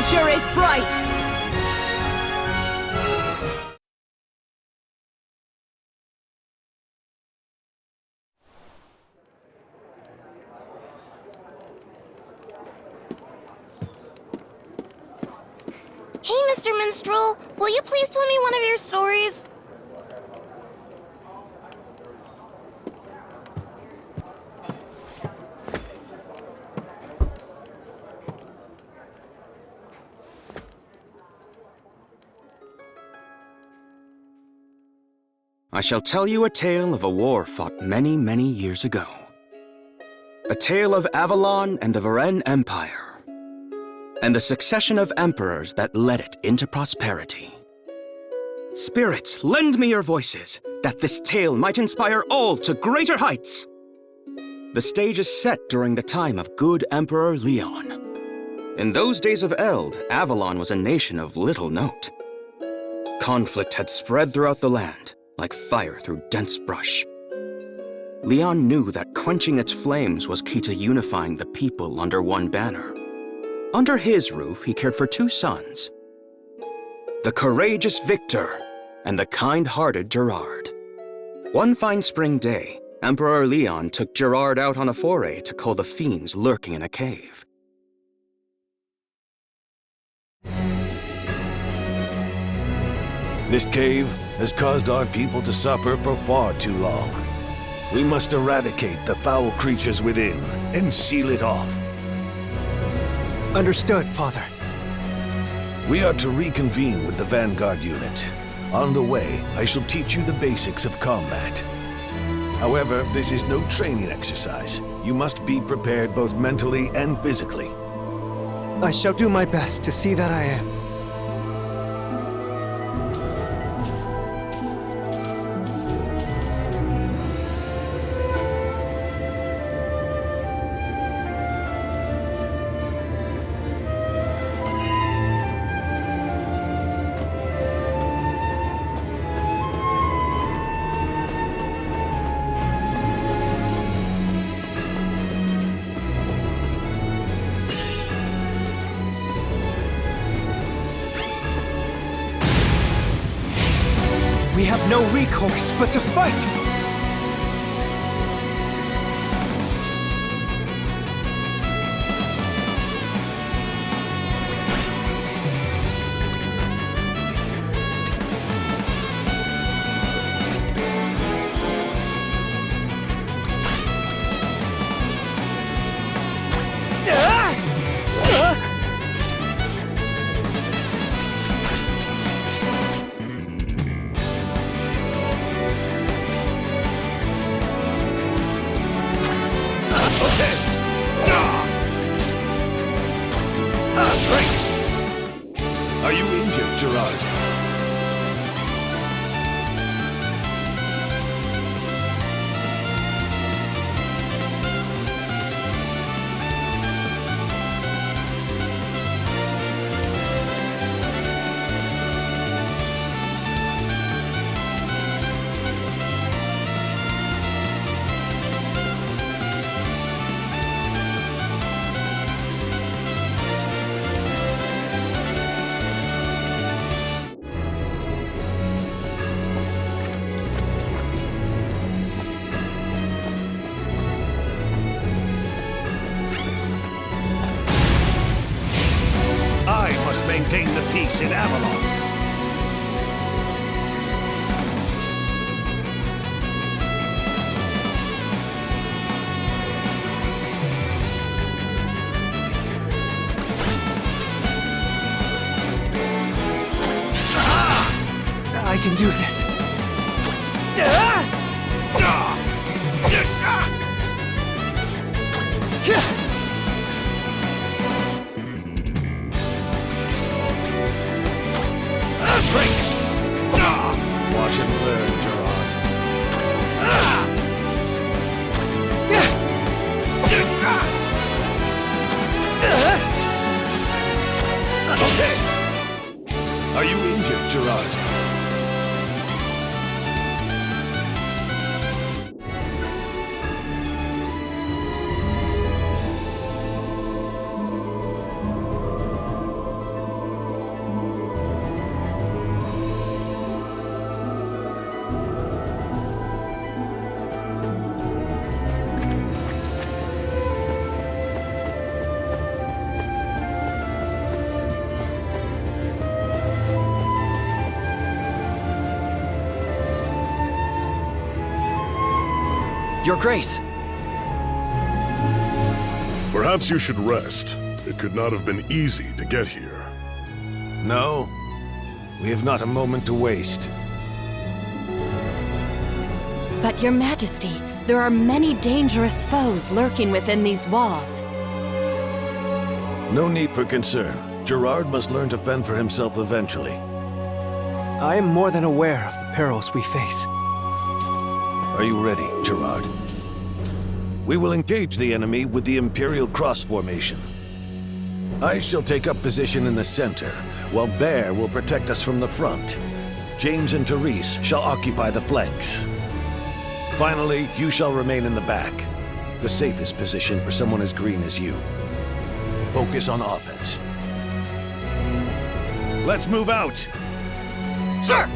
future is bright! Hey, Mr. Minstrel, will you please tell me one of your stories? I shall tell you a tale of a war fought many, many years ago. A tale of Avalon and the Varen Empire, and the succession of emperors that led it into prosperity. Spirits, lend me your voices, that this tale might inspire all to greater heights. The stage is set during the time of good Emperor Leon. In those days of Eld, Avalon was a nation of little note. Conflict had spread throughout the land, like fire through dense brush. Leon knew that quenching its flames was key to unifying the people under one banner. Under his roof, he cared for two sons, the courageous Victor and the kind-hearted Gerard. One fine spring day, Emperor Leon took Gerard out on a foray to cull the fiends lurking in a cave. This cave has caused our people to suffer for far too long. We must eradicate the foul creatures within and seal it off. Understood, Father. We are to reconvene with the Vanguard unit. On the way, I shall teach you the basics of combat. However, this is no training exercise. You must be prepared both mentally and physically. I shall do my best to see that I am. We have no recourse but to fight! Are you injured, Gerard? Maintain the peace in Avalon. I can do this. Watch and learn, Gerard. Okay. Are you injured, Gerard? Your Grace! Perhaps you should rest. It could not have been easy to get here. No, we have not a moment to waste. But Your Majesty, there are many dangerous foes lurking within these walls. No need for concern. Gerard must learn to fend for himself eventually. I am more than aware of the perils we face. Are you ready, Gerard? We will engage the enemy with the Imperial Cross formation. I shall take up position in the center, while Bear will protect us from the front. James and Therese shall occupy the flanks. Finally, you shall remain in the back, the safest position for someone as green as you. Focus on offense. Let's move out! Sir!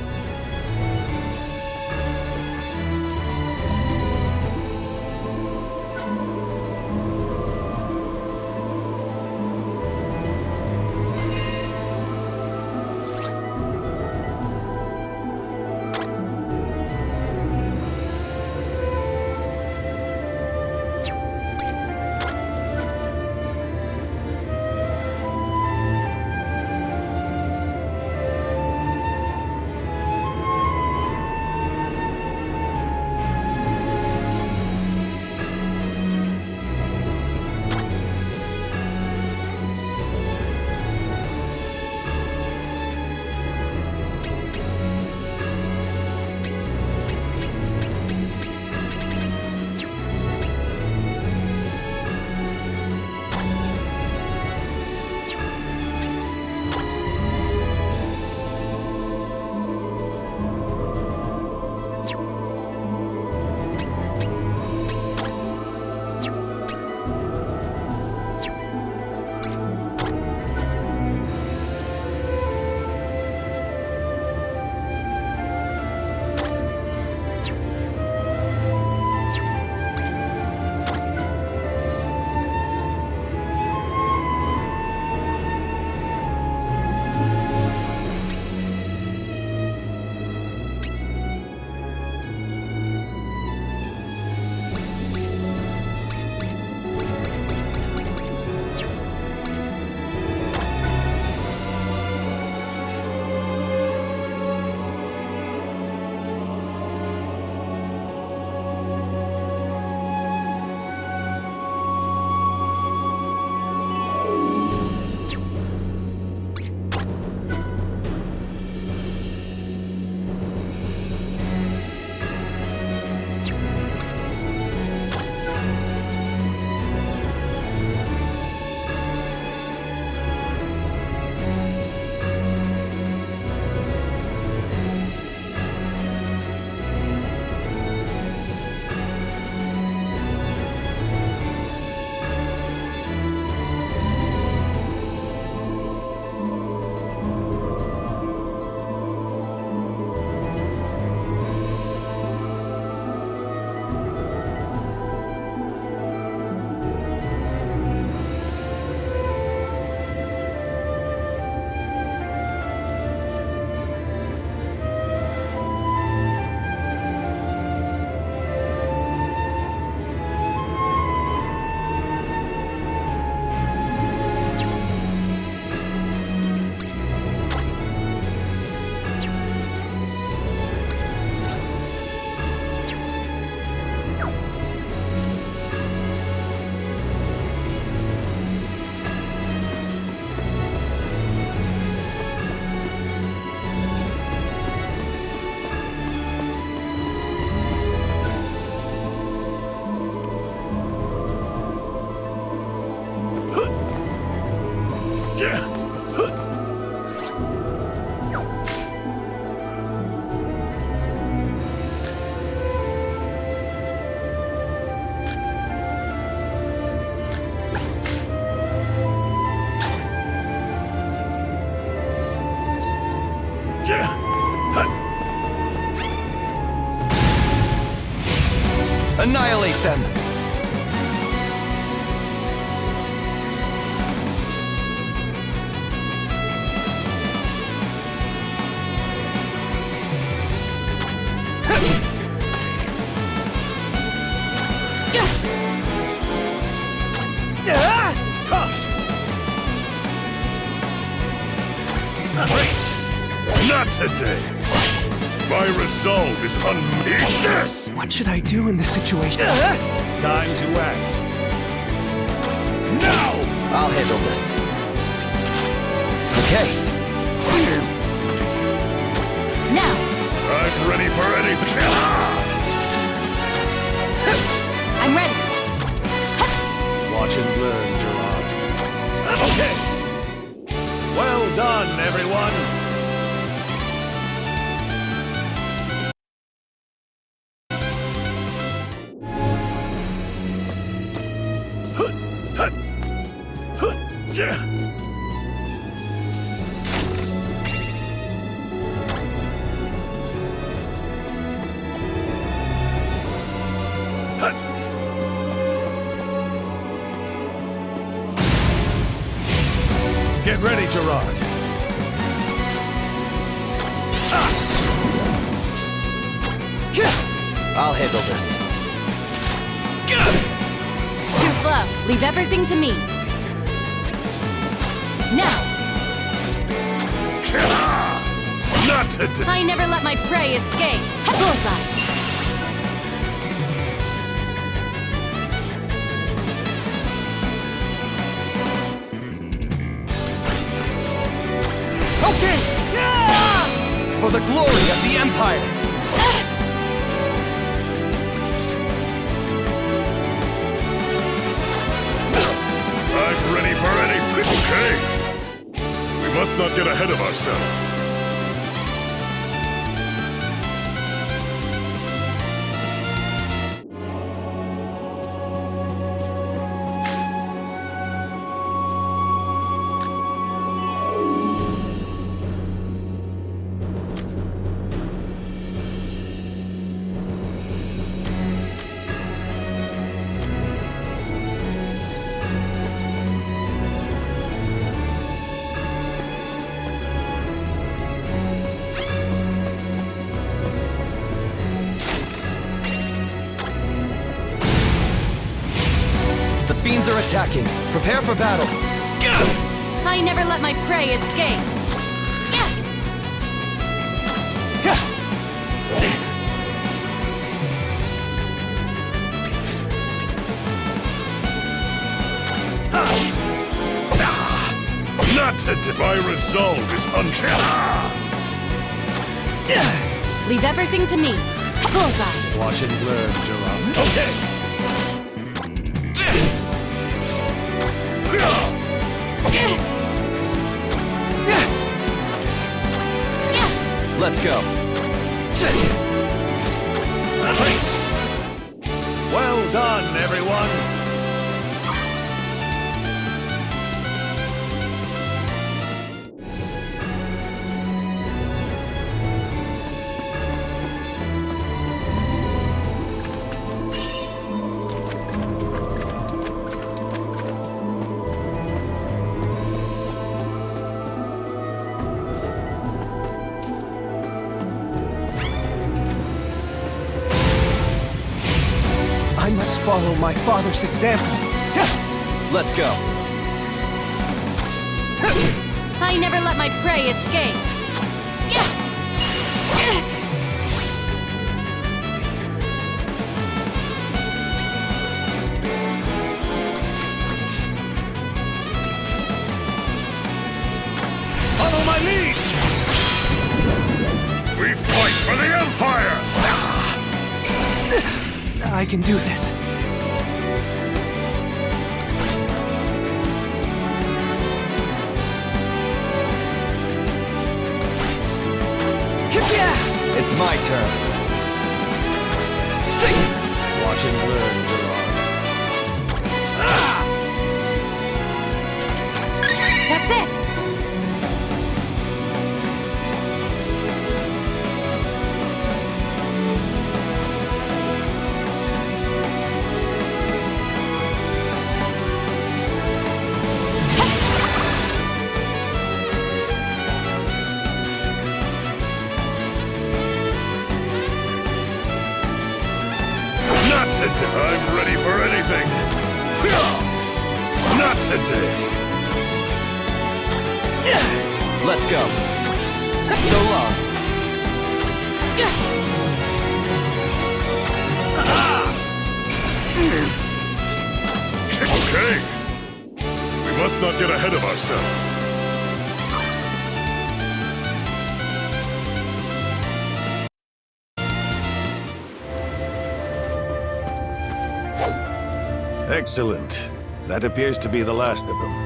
Annihilate them! today. My resolve is unmatched. This! What should I do in this situation? Time to act. Now! I'll handle this. Okay. Now! I'm ready for anything. I'm ready. Watch and learn, Gerard. Okay. Well done, everyone. Get ready, Gerard. I'll handle this. Too slow. Leave everything to me. Now! Not today. I never let my prey escape. Bullseye! Okay! For the glory of the Empire! I'm ready for anything. Okay. We must not get ahead of ourselves. The fiends are attacking. Prepare for battle. I never let my prey escape. Not today. My resolve is unchanged. Leave everything to me. Bullseye! Watch and learn, Gerard. Okay. Let's go. Well done, everyone. I must follow my father's example. Let's go. I never let my prey escape. Follow my lead! We fight for the Empire! I can do this. It's my turn. Watch and learn, Gerard. That's it! Not today. I'm ready for anything. Not today. Let's go. So long. Okay. We must not get ahead of ourselves. Excellent. That appears to be the last of them.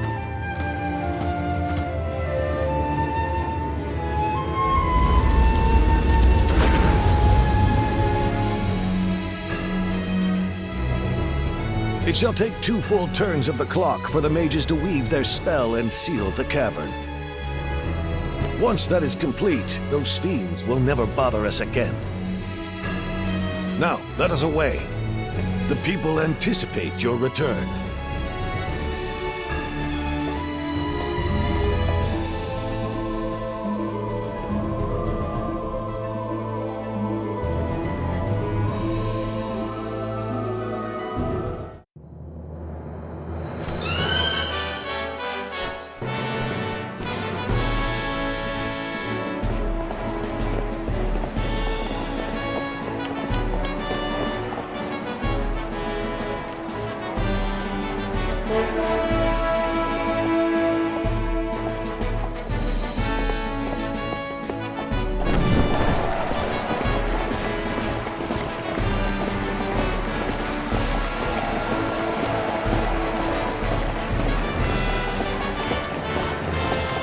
It shall take 2 full turns of the clock for the mages to weave their spell and seal the cavern. Once that is complete, those fiends will never bother us again. Now, let us away. The people anticipate your return.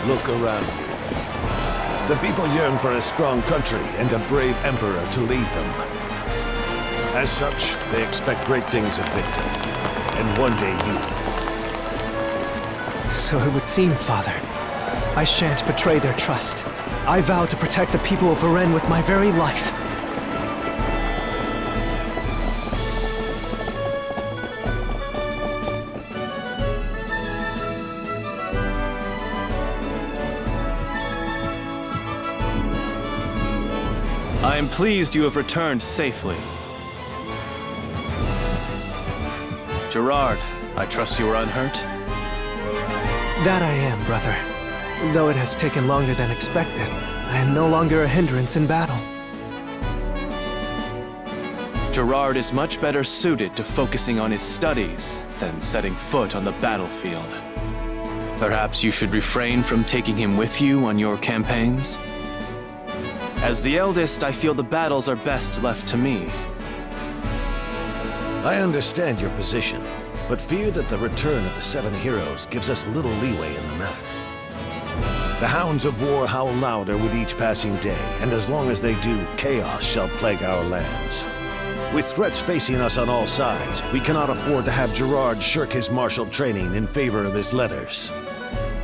Look around you. The people yearn for a strong country and a brave emperor to lead them. As such, they expect great things of Victor. And one day you. So it would seem, Father. I shan't betray their trust. I vow to protect the people of Varen with my very life. I am pleased you have returned safely. Gerard, I trust you are unhurt? That I am, brother. Though it has taken longer than expected, I am no longer a hindrance in battle. Gerard is much better suited to focusing on his studies than setting foot on the battlefield. Perhaps you should refrain from taking him with you on your campaigns? As the eldest, I feel the battles are best left to me. I understand your position, but fear that the return of the 7 heroes gives us little leeway in the matter. The hounds of war howl louder with each passing day, and as long as they do, chaos shall plague our lands. With threats facing us on all sides, we cannot afford to have Gerard shirk his martial training in favor of his letters.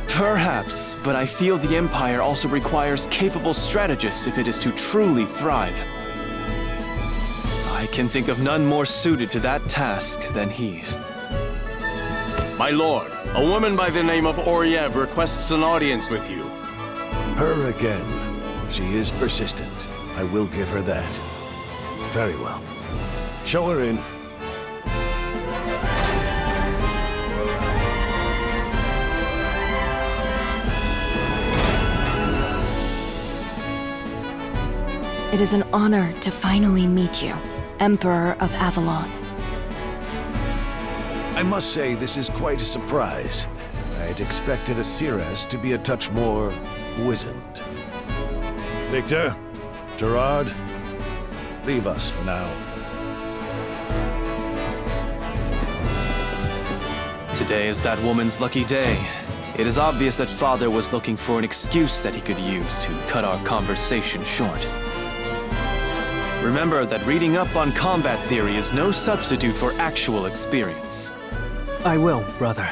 Perhaps, but I feel the Empire also requires capable strategists if it is to truly thrive. I can think of none more suited to that task than he. My lord, a woman by the name of Oriev requests an audience with you. Her again. She is persistent. I will give her that. Very well. Show her in. It is an honor to finally meet you, Emperor of Avalon. I must say this is quite a surprise. I had expected Asiras to be a touch more wizened. Victor, Gerard, leave us for now. Today is that woman's lucky day. It is obvious that Father was looking for an excuse that he could use to cut our conversation short. Remember that reading up on combat theory is no substitute for actual experience. I will, brother.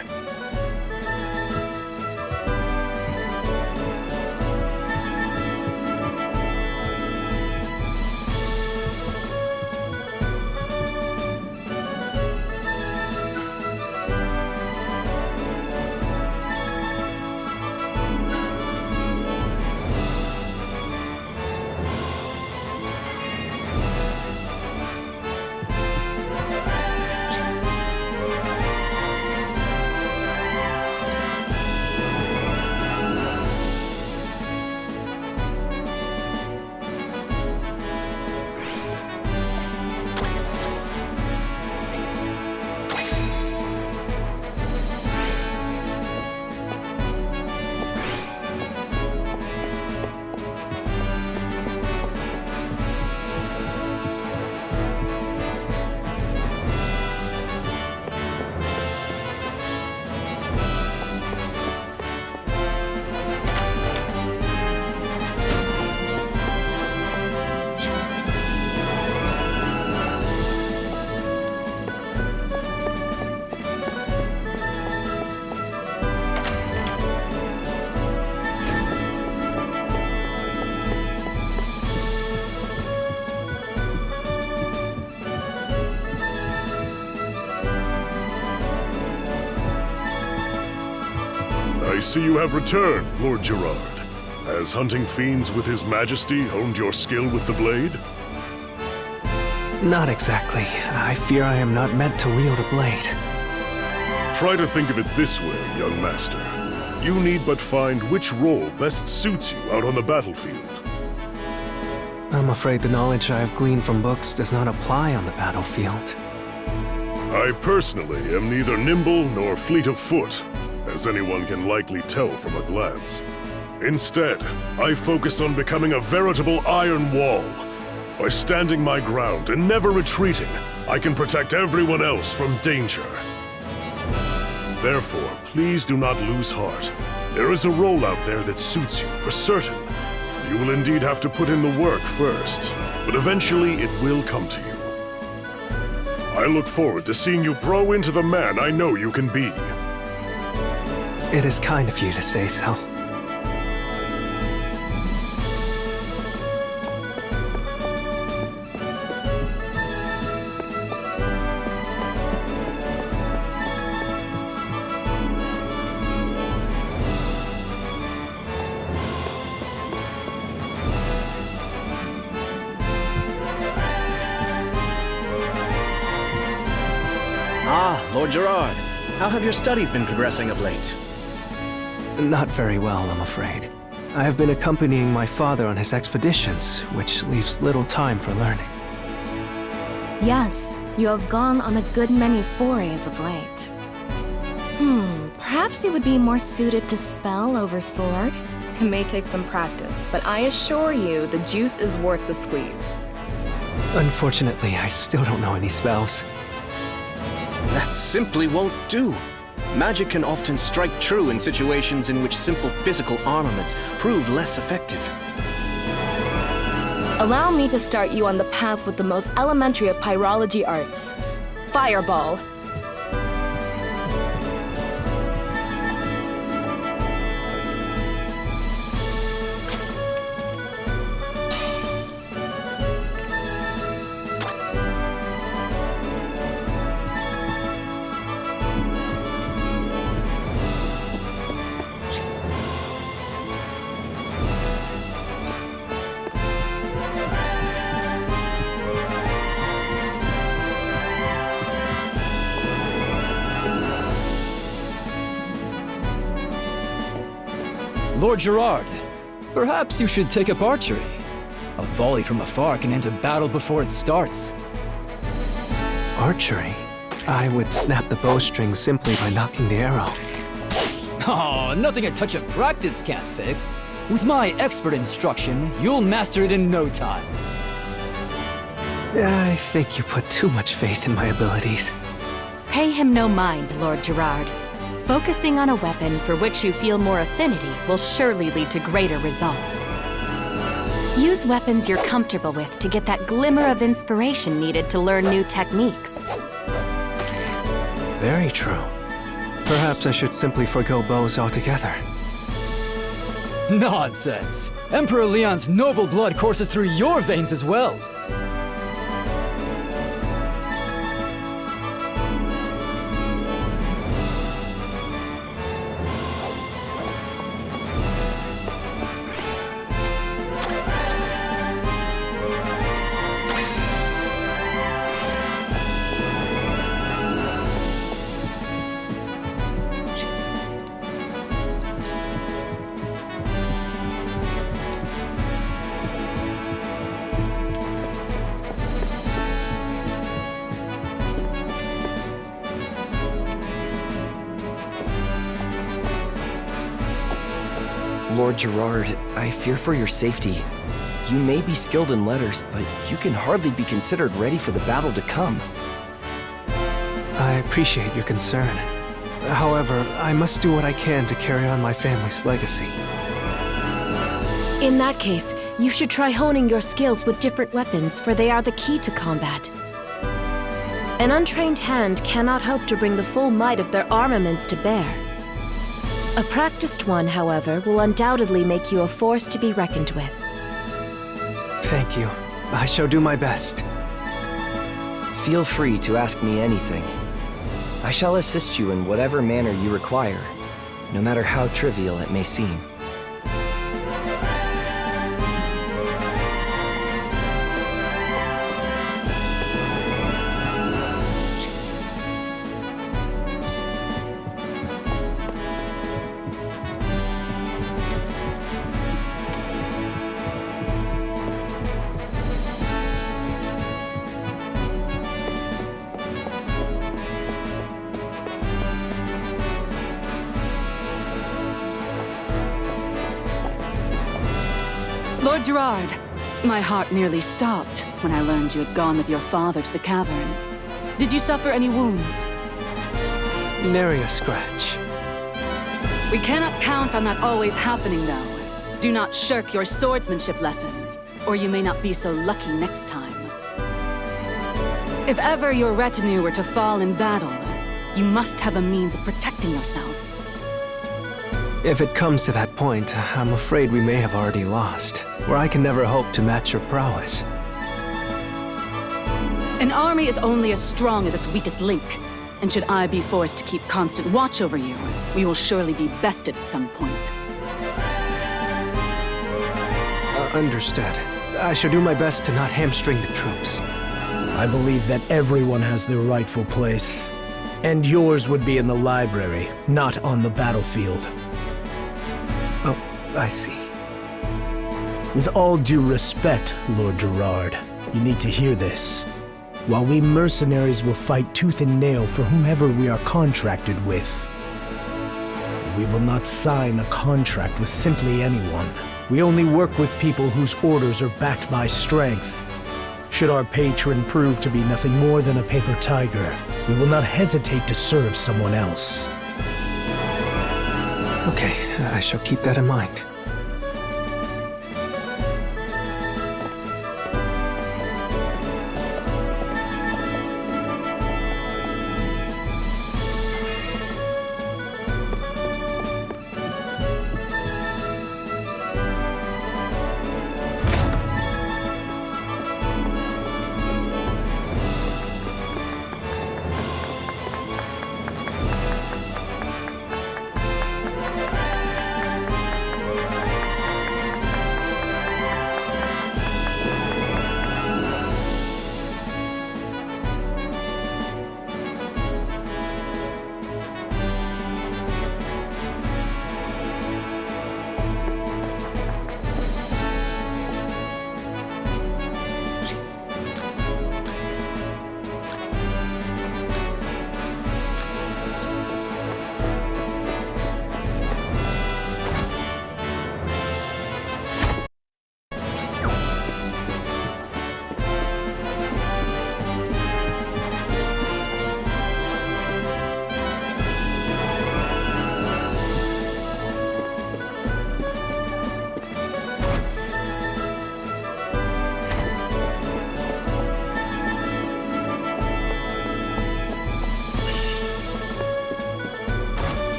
I see you have returned, Lord Gerard. Has hunting fiends with His Majesty honed your skill with the blade? Not exactly. I fear I am not meant to wield a blade. Try to think of it this way, young master. You need but find which role best suits you out on the battlefield. I'm afraid the knowledge I have gleaned from books does not apply on the battlefield. I personally am neither nimble nor fleet of foot, as anyone can likely tell from a glance. Instead, I focus on becoming a veritable iron wall. By standing my ground and never retreating, I can protect everyone else from danger. Therefore, please do not lose heart. There is a role out there that suits you, for certain. You will indeed have to put in the work first, but eventually it will come to you. I look forward to seeing you grow into the man I know you can be. It is kind of you to say so. Ah, Lord Gerard. How have your studies been progressing of late? Not very well, I'm afraid. I have been accompanying my father on his expeditions, which leaves little time for learning. Yes, you have gone on a good many forays of late. Perhaps you would be more suited to spell over sword? It may take some practice, but I assure you the juice is worth the squeeze. Unfortunately, I still don't know any spells. That simply won't do. Magic can often strike true in situations in which simple physical armaments prove less effective. Allow me to start you on the path with the most elementary of pyrology arts. Fireball. Lord Gerard, perhaps you should take up archery. A volley from afar can end a battle before it starts. Archery? I would snap the bowstring simply by knocking the arrow. Oh, nothing a touch of practice can't fix. With my expert instruction, you'll master it in no time. I think you put too much faith in my abilities. Pay him no mind, Lord Gerard. Focusing on a weapon for which you feel more affinity will surely lead to greater results. Use weapons you're comfortable with to get that glimmer of inspiration needed to learn new techniques. Very true. Perhaps I should simply forgo bows altogether. Nonsense! Emperor Leon's noble blood courses through your veins as well. Lord Gerard, I fear for your safety. You may be skilled in letters, but you can hardly be considered ready for the battle to come. I appreciate your concern. However, I must do what I can to carry on my family's legacy. In that case, you should try honing your skills with different weapons, for they are the key to combat. An untrained hand cannot hope to bring the full might of their armaments to bear. A practiced one, however, will undoubtedly make you a force to be reckoned with. Thank you. I shall do my best. Feel free to ask me anything. I shall assist you in whatever manner you require. no matter how trivial it may seem. Lord Gerard, my heart nearly stopped when I learned you had gone with your father to the caverns. Did you suffer any wounds? Nary a scratch. We cannot count on that always happening, though. Do not shirk your swordsmanship lessons, or you may not be so lucky next time. If ever your retinue were to fall in battle, you must have a means of protecting yourself. If it comes to that point, I'm afraid we may have already lost, or I can never hope to match your prowess. An army is only as strong as its weakest link, and should I be forced to keep constant watch over you, we will surely be bested at some point. Understood. I shall do my best to not hamstring the troops. I believe that everyone has their rightful place, and yours would be in the library, not on the battlefield. Oh, I see. With all due respect, Lord Gerard, you need to hear this. While we mercenaries will fight tooth and nail for whomever we are contracted with, we will not sign a contract with simply anyone. We only work with people whose orders are backed by strength. Should our patron prove to be nothing more than a paper tiger, we will not hesitate to serve someone else. Okay, I shall keep that in mind.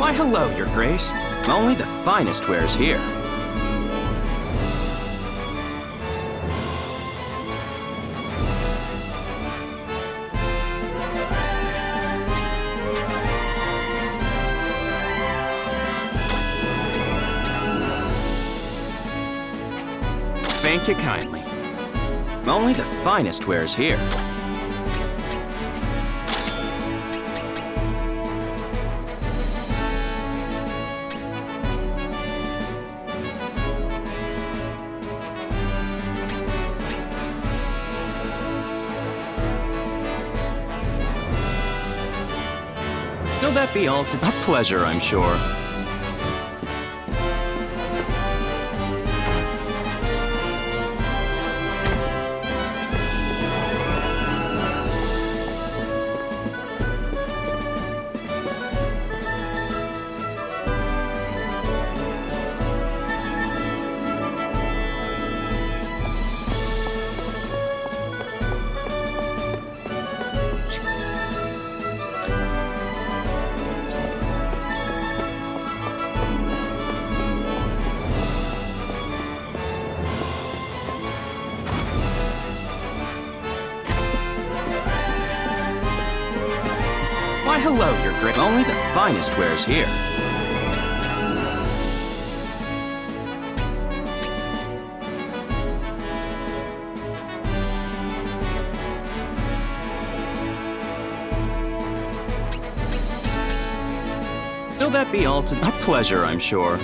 Why, hello, Your Grace. Only the finest wares here. Thank you kindly. Only the finest wares here. So that be all to a pleasure, I'm sure. hello, your great. Only the finest wares here. Will that be all to our pleasure, I'm sure.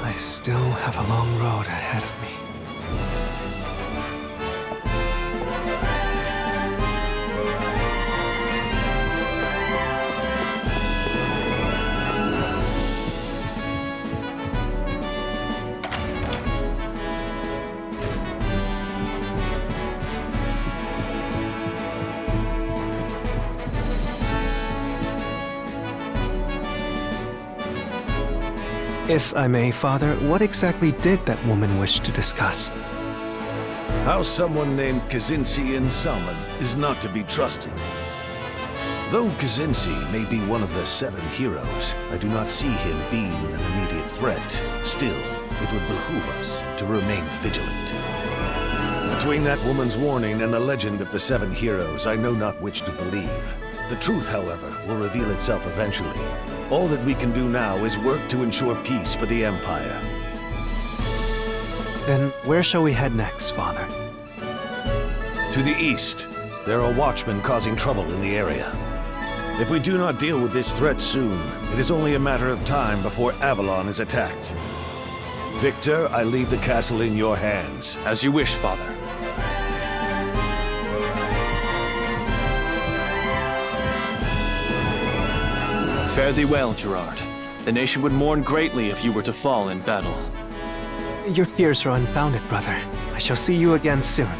I still have a long road ahead of me. If I may, Father, what exactly did that woman wish to discuss? How someone named Kazinsi Saman is not to be trusted. Though Kazinsi may be one of the 7 heroes, I do not see him being an immediate threat. Still, it would behoove us to remain vigilant. Between that woman's warning and the legend of the 7 heroes, I know not which to believe. The truth, however, will reveal itself eventually. All that we can do now is work to ensure peace for the Empire. Then where shall we head next, Father? To the east. There are watchmen causing trouble in the area. If we do not deal with this threat soon, it is only a matter of time before Avalon is attacked. Victor, I leave the castle in your hands. As you wish, Father. Fare thee well, Gerard. The nation would mourn greatly if you were to fall in battle. Your fears are unfounded, brother. I shall see you again soon.